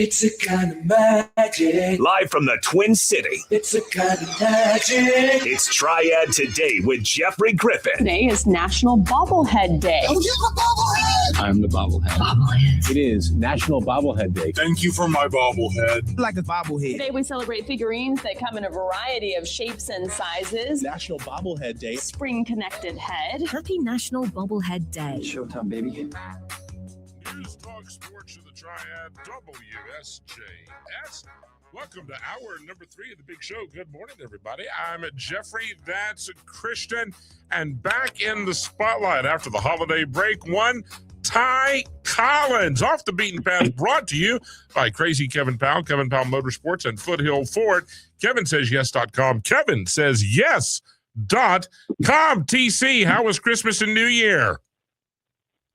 It's a kind of magic. Live from the Twin City. It's a kind of magic. It's Triad Today with Jeffrey Griffin. Today is National Bobblehead Day. Oh, you're a bobblehead! I'm the bobblehead. It is National Bobblehead Day. Thank you for my bobblehead. Like a bobblehead. Today we celebrate figurines that come in a variety of shapes and sizes. National Bobblehead Day. Spring Connected Head. Happy National Bobblehead Day. Showtime, baby. News Talk Sports of the Triad, WSJS. Welcome to hour number 3 of the big show. Good morning, everybody. I'm Jeffrey, that's Christian, and back in the spotlight after the holiday break, one Ty Collins, off the beaten path, brought to you by Crazy Kevin Powell, Kevin Powell Motorsports, and Foothill Ford. Kevin says yes.com. Kevin says yes.com. TC, how was Christmas and New Year?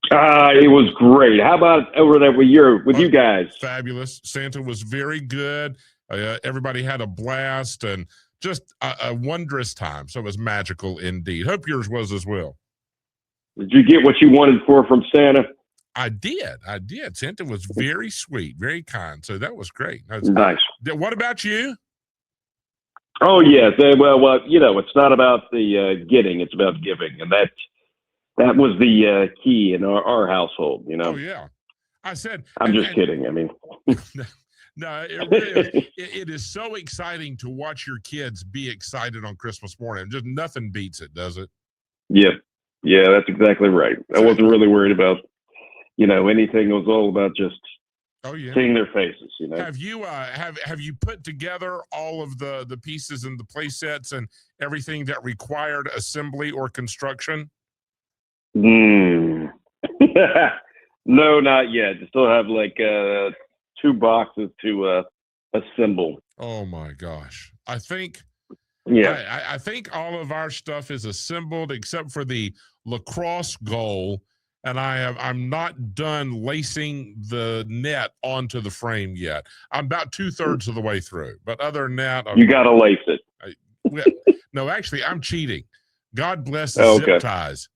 It was great. How about over there with you guys? Fabulous. Santa was very good. Everybody had a blast and just a wondrous time. So it was magical indeed. Hope yours was as well. Did you get what you wanted from Santa? I did. Santa was very sweet, very kind. So that was great. Nice. What about you? Oh, yes. Well, it's not about the getting, it's about giving. And that was the key in our household, Oh, yeah. I said. I'm just kidding. I mean. No, it is so exciting to watch your kids be excited on Christmas morning. Just nothing beats it, does it? Yeah. Yeah, that's exactly right. I wasn't really worried about, anything. It was all about just seeing their faces, Have you have you put together all of the pieces and the play sets and everything that required assembly or construction? No, not yet. Still have like 2 boxes to assemble. Oh my gosh. I think I think all of our stuff is assembled except for the lacrosse goal, and I'm not done lacing the net onto the frame yet. I'm about 2/3 of the way through, but other than that, you got to lace it. No, actually, I'm cheating. God bless the zip ties.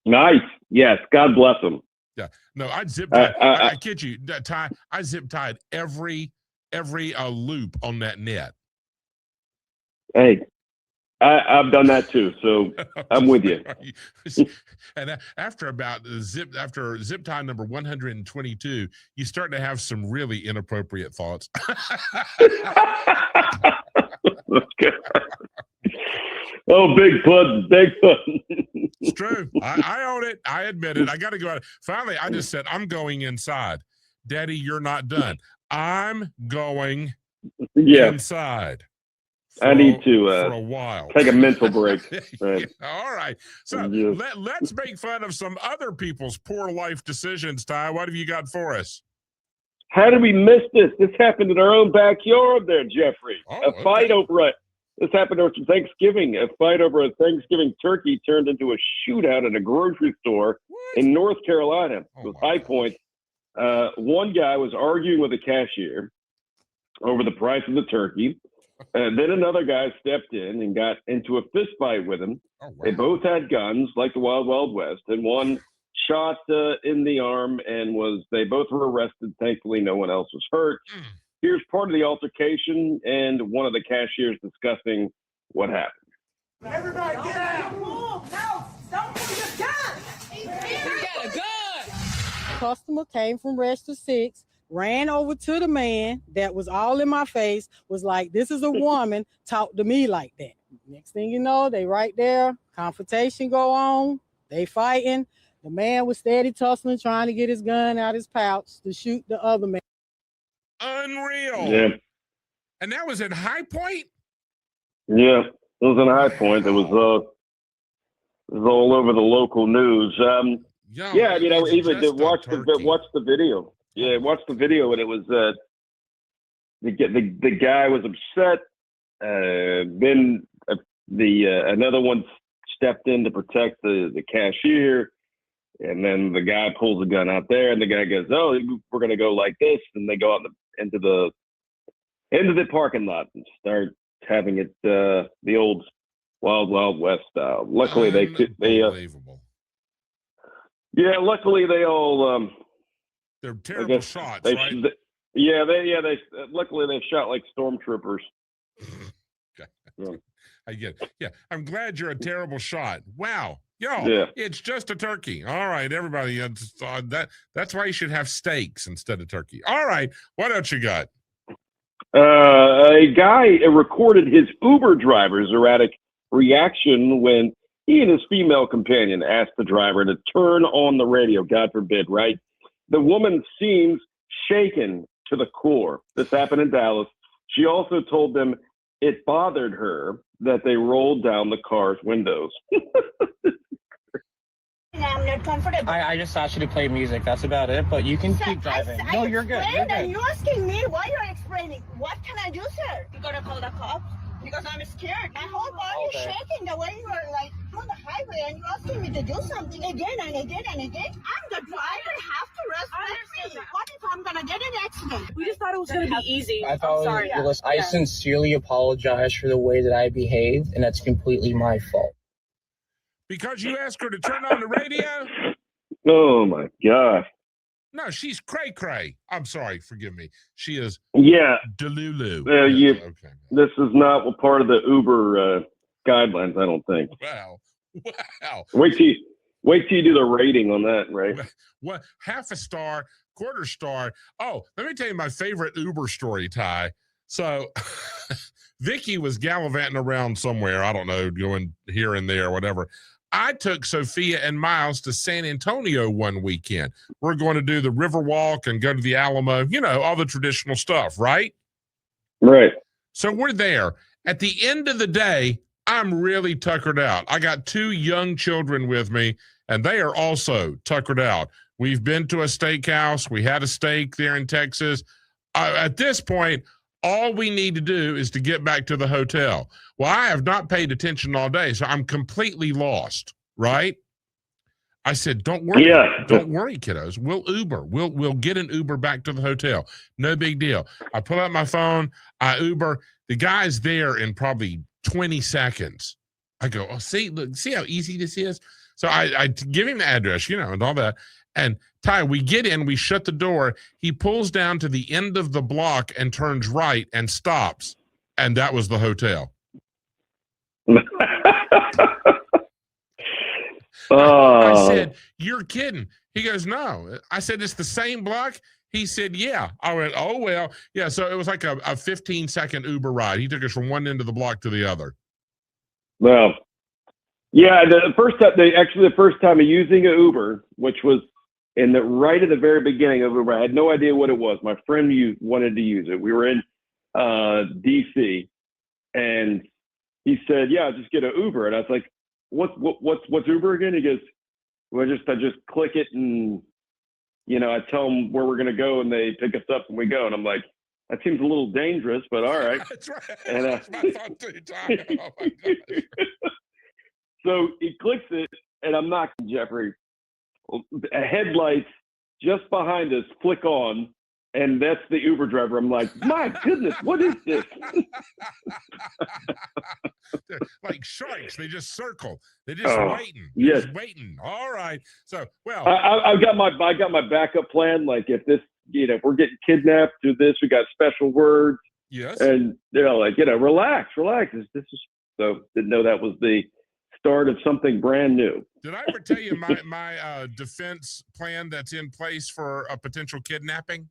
Nice. Yes. God bless them. Yeah. No, I zip tied. I kid you, Ty. I zip tied every loop on that net. Hey, I've done that too, so I'm with you. And after zip tie number 122, you start to have some really inappropriate thoughts. That's good. Oh, big pun. It's true. I own it. I admit it. I got to go out. Finally, I just said, I'm going inside. Daddy, you're not done. I'm going inside. I need to for a while. Take a mental break. Right. All right. So let's make fun of some other people's poor life decisions, Ty. What have you got for us? How did we miss this? This happened in our own backyard there, Jeffrey. Fight over This happened over Thanksgiving. A fight over a Thanksgiving turkey turned into a shootout at a grocery store in North Carolina. It was High Point. One guy was arguing with a cashier over the price of the turkey. Then another guy stepped in and got into a fist fight with him. Oh, wow. They both had guns, like the Wild Wild West, and one shot in the arm, and they both were arrested. Thankfully, no one else was hurt. Here's part of the altercation and one of the cashiers discussing what happened. Everybody get out! No, don't put your gun! You got a gun! Customer came from Register 6, ran over to the man that was all in my face, was like, this is a woman, talk to me like that. Next thing you know, they right there, confrontation go on, they fighting. The man was steady tussling, trying to get his gun out his pouch to shoot the other man. Unreal. Yeah. And that was at High Point? Yeah, it was in High Point. It was all over the local news. Even watch the video. Yeah, watch the video, and it was the guy was upset. Then another one stepped in to protect the cashier, and then the guy pulls a gun out there, and the guy goes, "Oh, we're gonna go like this," and they go out into the parking lot and start having it the old Wild Wild West style. Luckily, unbelievable. Luckily they all they're terrible shots, right? Yeah, they luckily they shot like stormtroopers. I get it. Yeah, I'm glad you're a terrible shot. Wow. Yo, Yeah. It's just a turkey. All right, everybody. That's why you should have steaks instead of turkey. All right, what else you got? A guy recorded his Uber driver's erratic reaction when he and his female companion asked the driver to turn on the radio. God forbid, right? The woman seems shaken to the core. This happened in Dallas. She also told them it bothered her that they rolled down the car's windows. I'm not comfortable. I just asked you to play music. That's about it. But you can keep driving. No, you're good. You're And good. you're asking me why you're explaining. What can I do, sir? You gotta call the cops because I'm scared. My whole body is shaking the way you are like on the highway and you're asking me to do something again and again and again. I'm the driver. Have to respect me. What if I'm gonna get an accident? We just thought it was going to be easy. I thought sorry. I sincerely apologize for the way that I behaved, and that's completely my fault. Because you asked her to turn on the radio? Oh my gosh. No, she's cray-cray. I'm sorry, forgive me. She is Yeah. delulu. Okay. This is not a part of the Uber guidelines, I don't think. Wow. Wait till you do the rating on that, right? What? Half a star, quarter star. Oh, let me tell you my favorite Uber story, Ty. So Vicky was gallivanting around somewhere. I don't know, going here and there, whatever. I took Sophia and Miles to San Antonio one weekend. We're going to do the river walk and go to the Alamo, all the traditional stuff, right? Right. So we're there. At the end of the day, I'm really tuckered out. I got 2 young children with me, and they are also tuckered out. We've been to a steakhouse. We had a steak there in Texas. At this point, all we need to do is to get back to the hotel. Well, I have not paid attention all day, so I'm completely lost, right? I said, don't worry. Yeah. Don't worry, kiddos. We'll Uber. We'll get an Uber back to the hotel. No big deal. I pull out my phone. I Uber. The guy's there in probably 20 seconds. I go, oh, see how easy this is? So I give him the address, and all that. And Ty, we get in, we shut the door. He pulls down to the end of the block and turns right and stops. And that was the hotel. I said, you're kidding. He goes, no. I said, it's the same block? He said, yeah. I went, oh, well. Yeah, so it was like a 15-second Uber ride. He took us from one end of the block to the other. Well, yeah, the first time of using an Uber, which was right at the very beginning of Uber, I had no idea what it was. My friend wanted to use it. We were in DC, and he said, "Yeah, just get an Uber." And I was like, "What's Uber again?" He goes, "Well, I just click it, and I tell them where we're gonna go, and they pick us up, and we go." And I'm like, "That seems a little dangerous, but all right." That's right. And, That's my thought too, Ty. Oh my gosh. So he clicks it, and I'm not, Jeffrey. Headlights just behind us flick on, and that's the Uber driver. I'm like, my goodness, what is this? Like sharks, they just circle. They're just waiting. Yes. Just waiting. All right. So, well, I got my backup plan. Like if this, if we're getting kidnapped, do this. We got special words. yes. And relax. This is so didn't know that was the start of something brand new. Did I ever tell you my defense plan that's in place for a potential kidnapping?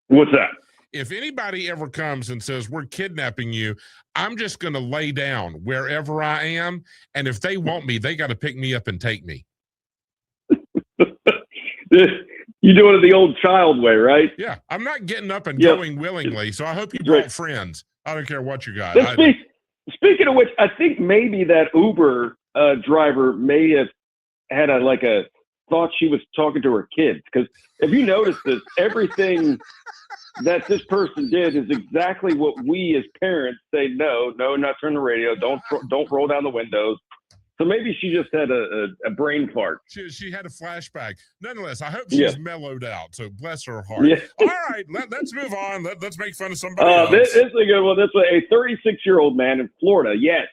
What's that? If anybody ever comes and says, we're kidnapping you, I'm just going to lay down wherever I am. And if they want me, they got to pick me up and take me. You doing it the old child way, right? Yeah. I'm not getting up and going willingly. So I hope you brought friends. I don't care what you got. Speaking of which, I think maybe that Uber driver may have had a thought she was talking to her kids. Because if you notice this, everything that this person did is exactly what we as parents say, no, not turn the radio, don't roll down the windows. So maybe she just had a brain fart. She had a flashback. Nonetheless, I hope she's mellowed out. So bless her heart. Yeah. All right, let's move on. Let's make fun of somebody else. This is a good one. This is a 36-year-old man in Florida. Yes.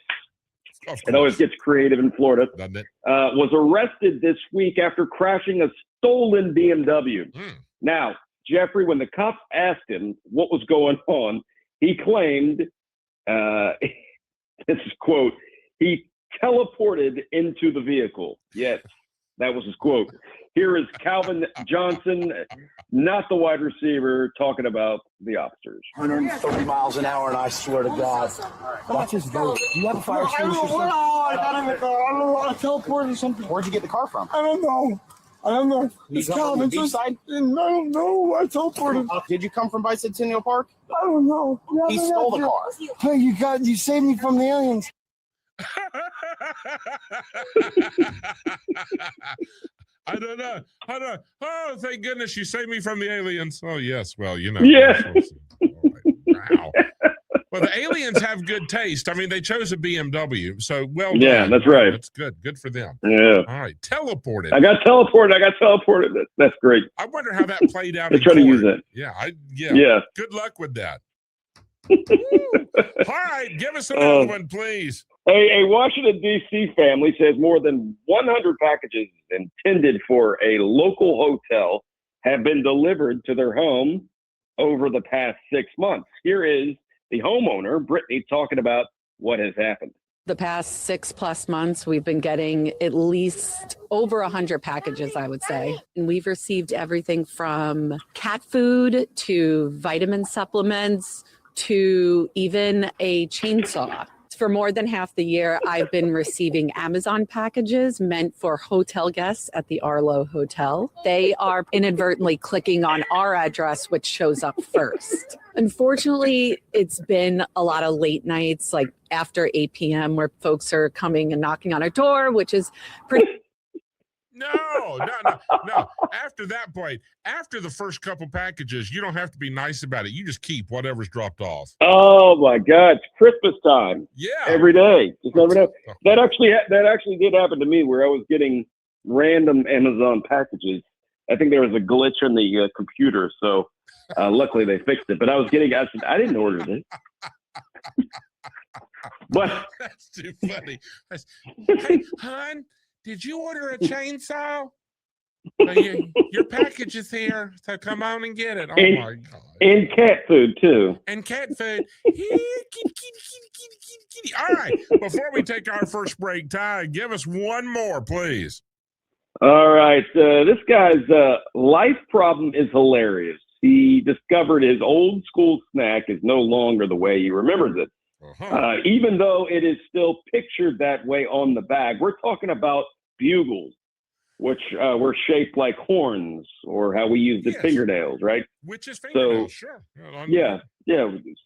It always gets creative in Florida. Doesn't it? Was arrested this week after crashing a stolen BMW. Now, Jeffrey, when the cops asked him what was going on, he claimed, this is quote, he teleported into the vehicle. Yes, that was his quote. Here is Calvin Johnson, not the wide receiver, talking about the officers. 130 miles an hour, and I swear to God. Watch his boat. Do you have a fire extinguisher? I got in the car. I don't know. I teleported or something. Where'd you get the car from? I don't know. It's Calvin. I don't know. I teleported. Did you come from Bicentennial Park? I don't know. He stole the car. Hey, you saved me from the aliens. I don't know. Oh, thank goodness you saved me from the aliens. Oh, yes. Well, Yeah. Wow. Well, the aliens have good taste. I mean, they chose a BMW, so well done. Yeah, that's right. That's good. Good for them. Yeah. All right. Teleported. I got teleported. That's great. I wonder how that played out. They try to use it. Yeah. Yeah. Good luck with that. All right. Give us another one, please. A Washington, D.C. family says more than 100 packages intended for a local hotel have been delivered to their home over the past 6 months. Here is the homeowner, Brittany, talking about what has happened. The past 6+ months, we've been getting at least over 100 packages, I would say. And we've received everything from cat food to vitamin supplements to even a chainsaw. For more than half the year, I've been receiving Amazon packages meant for hotel guests at the Arlo Hotel. They are inadvertently clicking on our address, which shows up first. Unfortunately, it's been a lot of late nights, like after 8 p.m., where folks are coming and knocking on our door, which is pretty... No. After that point, after the first couple packages, you don't have to be nice about it. You just keep whatever's dropped off. Oh my God, it's Christmas time. Yeah. Every day. Just never know. That actually did happen to me, where I was getting random Amazon packages. I think there was a glitch in the computer, so luckily they fixed it. But I didn't order this. But that's too funny. Hey, hon, did you order a chainsaw? Your package is here, so come on and get it. Oh my God! And cat food too. And cat food. Kitty. All right. Before we take our first break, Ty, give us one more, please. All right. This guy's life problem is hilarious. He discovered his old school snack is no longer the way he remembers it. Even though it is still pictured that way on the bag. We're talking about bugles, which were shaped like horns, or how we use the fingernails, right? Which is fingernails, sure. Yeah.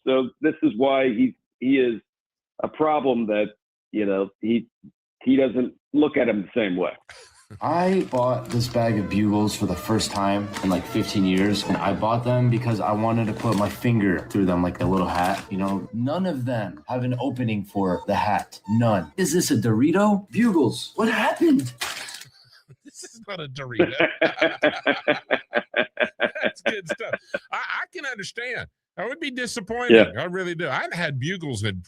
So this is why he is a problem that, he doesn't look at him the same way. I bought this bag of bugles for the first time in like 15 years, and I bought them because I wanted to put my finger through them like a little hat. None of them have an opening for the hat. None. Is this a Dorito? Bugles, what happened? This is not a Dorito. That's good stuff. I can understand. That would be disappointing. Yeah. I really do. I haven't had bugles in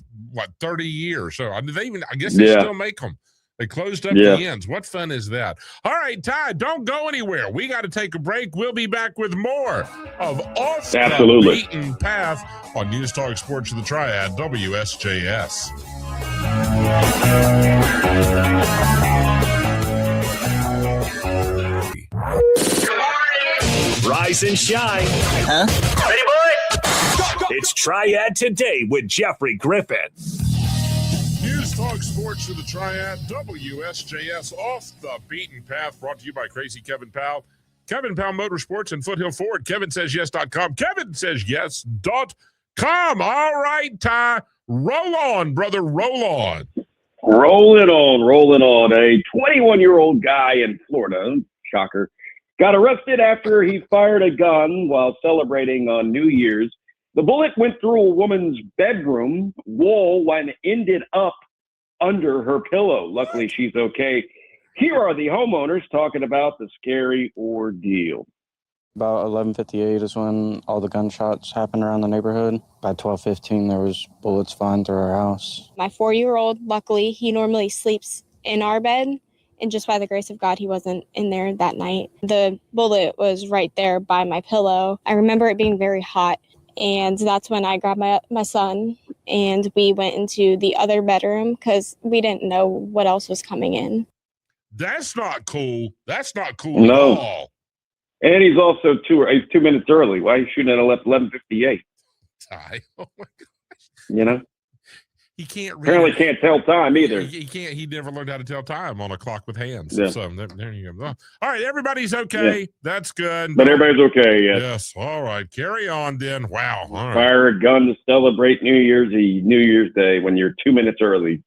30 years. So I guess they still make them. They closed up the ends. What fun is that? All right, Ty, don't go anywhere. We got to take a break. We'll be back with more of Off the Beaten Path on News Talk Sports of the Triad, WSJS. Rise and shine. Ready, boy? It's Triad Today with Jeffrey Griffin. News Talk Sports of the Triad, WSJS, Off the Beaten Path, brought to you by Crazy Kevin Powell. Kevin Powell Motorsports and Foothill Ford. KevinSaysYes.com. KevinSaysYes.com. All right, Ty, roll on, brother, roll on. Rolling on. A 21-year-old guy in Florida, shocker, got arrested after he fired a gun while celebrating on New Year's. The bullet went through a woman's bedroom wall and ended up under her pillow. Luckily, she's okay. Here are the homeowners talking about the scary ordeal. About 11:58 is when all the gunshots happened around the neighborhood. By 12:15, there was bullets flying through our house. My 4-year-old, luckily, he normally sleeps in our bed, And just by the grace of God, he wasn't in there that night. The bullet was right there by my pillow. I remember it being very hot. And that's when I grabbed my son and we went into the other bedroom because we didn't know what else was coming in. That's not cool. That's not cool at No. all. And he's also he's 2 minutes early. Why are you shooting at 11:58? Ty. Oh my gosh. You know? He can't read. Apparently can't tell time either. He can't. He never learned how to tell time on a clock with hands. Yeah. So there you go. All right, everybody's okay. Yeah. That's good. But everybody's okay, yes. Yes. All right. Carry on then. Wow. All right. Fire a gun to celebrate New Year's Day when you're 2 minutes early.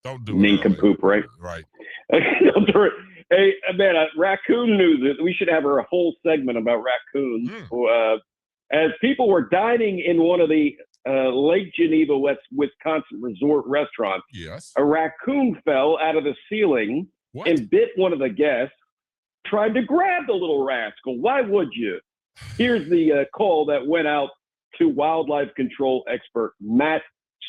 Don't do it. Nincompoop, right? Right. Hey, man, raccoon news. We should have a whole segment about raccoons. As people were dining in one of the Lake Geneva, Wisconsin resort restaurants, yes, a raccoon fell out of the ceiling and bit one of the guests, tried to grab the little rascal. Why would you? Here's the call that went out to wildlife control expert Matt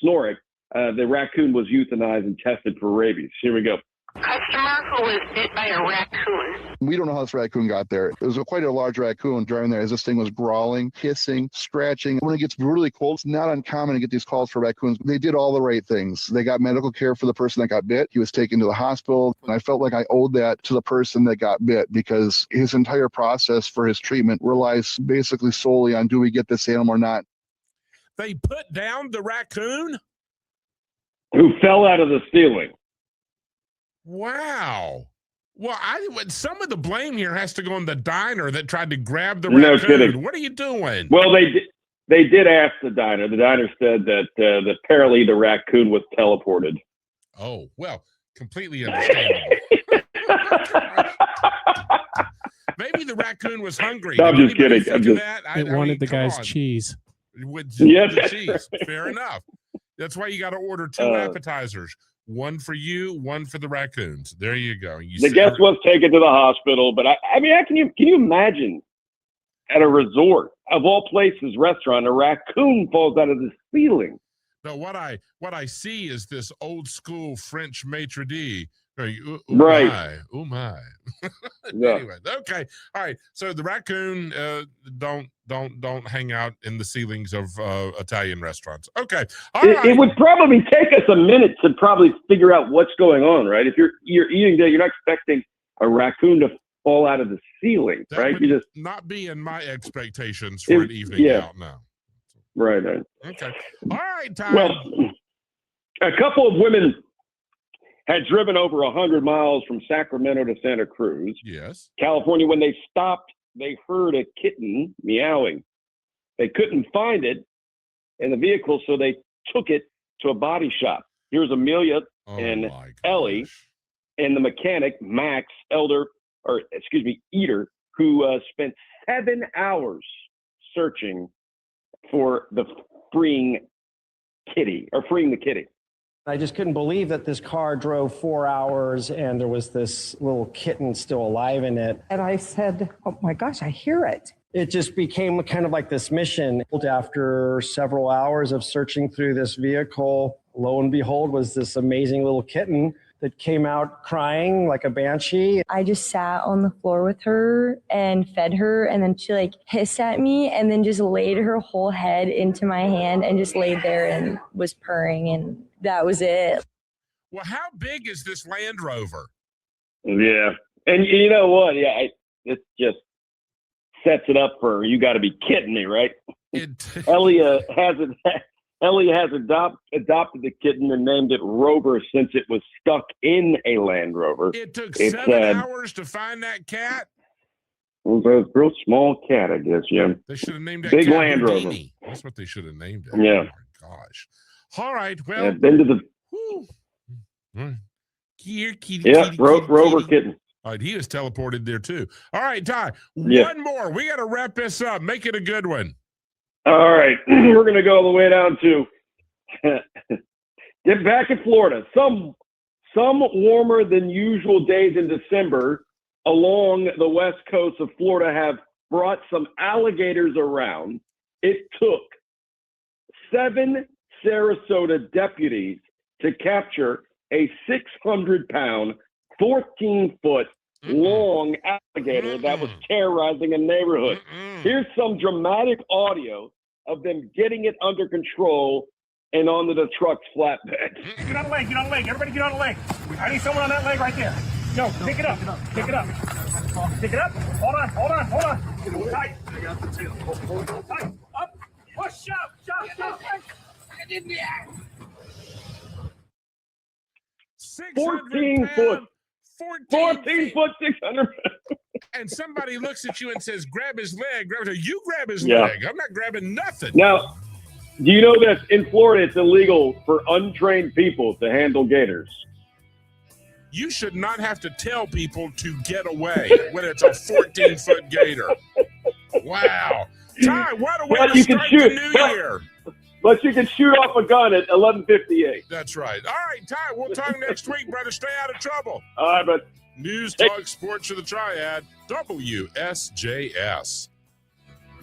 Snorek. The raccoon was euthanized and tested for rabies. Here we go. Customer who was bit by a raccoon. We don't know how this raccoon got there. It was quite a large raccoon driving there as this thing was growling, hissing, scratching. When it gets really cold, it's not uncommon to get these calls for raccoons. They did all the right things. They got medical care for the person that got bit. He was taken to the hospital. And I felt like I owed that to the person that got bit because his entire process for his treatment relies basically solely on do we get this animal or not. They put down the raccoon? Who fell out of the ceiling. Wow. Well, some of the blame here has to go on the diner that tried to grab the No raccoon. kidding. What are you doing? Well, they did ask the diner. The diner said that apparently the raccoon was teleported. Oh, well, completely understandable. Maybe the raccoon was hungry. No, I'm Did just kidding. anybody think of that? It wanted the guy's cheese. With Yes. the cheese. Fair enough. That's why you got to order 2 appetizers. One for you, one for the raccoons. There you go. The guest was taken to the hospital, but I mean, can you imagine at a resort of all places, restaurant, a raccoon falls out of the ceiling? No, what I see is this old school French maitre d'. Right. Oh my. Yeah. Anyway, okay. All right. So the raccoon don't hang out in the ceilings of Italian restaurants. Okay. All right. It would probably take us a minute to probably figure out what's going on, right? If you're eating there, you're not expecting a raccoon to fall out of the ceiling, That right? would You just not be in my expectations for an evening out now. Right. Okay. All right, Ty. Well, a couple of women had driven over 100 miles from Sacramento to Santa Cruz, yes, California. When they stopped, they heard a kitten meowing. They couldn't find it in the vehicle, so they took it to a body shop. Here's Amelia and Ellie and the mechanic, Max Eater, who spent 7 hours searching for the freeing the kitty. I just couldn't believe that this car drove 4 hours and there was this little kitten still alive in it. And I said, oh my gosh, I hear it. It just became kind of like this mission. After several hours of searching through this vehicle, lo and behold, was this amazing little kitten that came out crying like a banshee. I just sat on the floor with her and fed her, and then she hissed at me and then just laid her whole head into my hand and just laid there and was purring, and that was it. Well, how big is this Land Rover? Yeah. And you know what? Yeah, it just sets it up for, you got to be kidding me, right? Ellie has adopted the kitten and named it Rover since it was stuck in a Land Rover. It took 7 hours to find that cat? It was a real small cat, I guess, yeah. They should have named that Big cat Land Rover. Houdini. That's what they should have named it. Yeah. Oh, my gosh. All right, well. Been to the... Here, kitty, Yeah, kitty, Rover kitty. kitten. All right, he is teleported there, too. All right, Ty, Yeah. one more. We got to wrap this up. Make it a good one. All right, we're going to go all the way down to get back in Florida. Some warmer than usual days in December along the west coast of Florida have brought some alligators around. It took 7 Sarasota deputies to capture a 600-pound 14-foot long alligator that was terrorizing a neighborhood. Here's some dramatic audio of them getting it under control and onto the truck's flatbed. Get on the leg, get on the leg. Everybody get on the leg. I need someone on that leg right there. Yo, pick it up. Pick it up. Pick it up. Hold on. Tight. I got the tail. Tight. Up. Push up. Shove. Get in there. 14 foot. 14 foot, 600 pounds. And somebody looks at you and says, grab his leg. You grab his Yeah. leg. I'm not grabbing nothing. Now, do you know that in Florida it's illegal for untrained people to handle gators? You should not have to tell people to get away when it's a 14-foot gator. Wow. Ty, what a way But to you can start shoot. the new year. But you can shoot off a gun at 11:58. That's right. All right, Ty, we'll talk next week, brother. Stay out of trouble. All right, but News Talk Sports of the Triad, WSJS.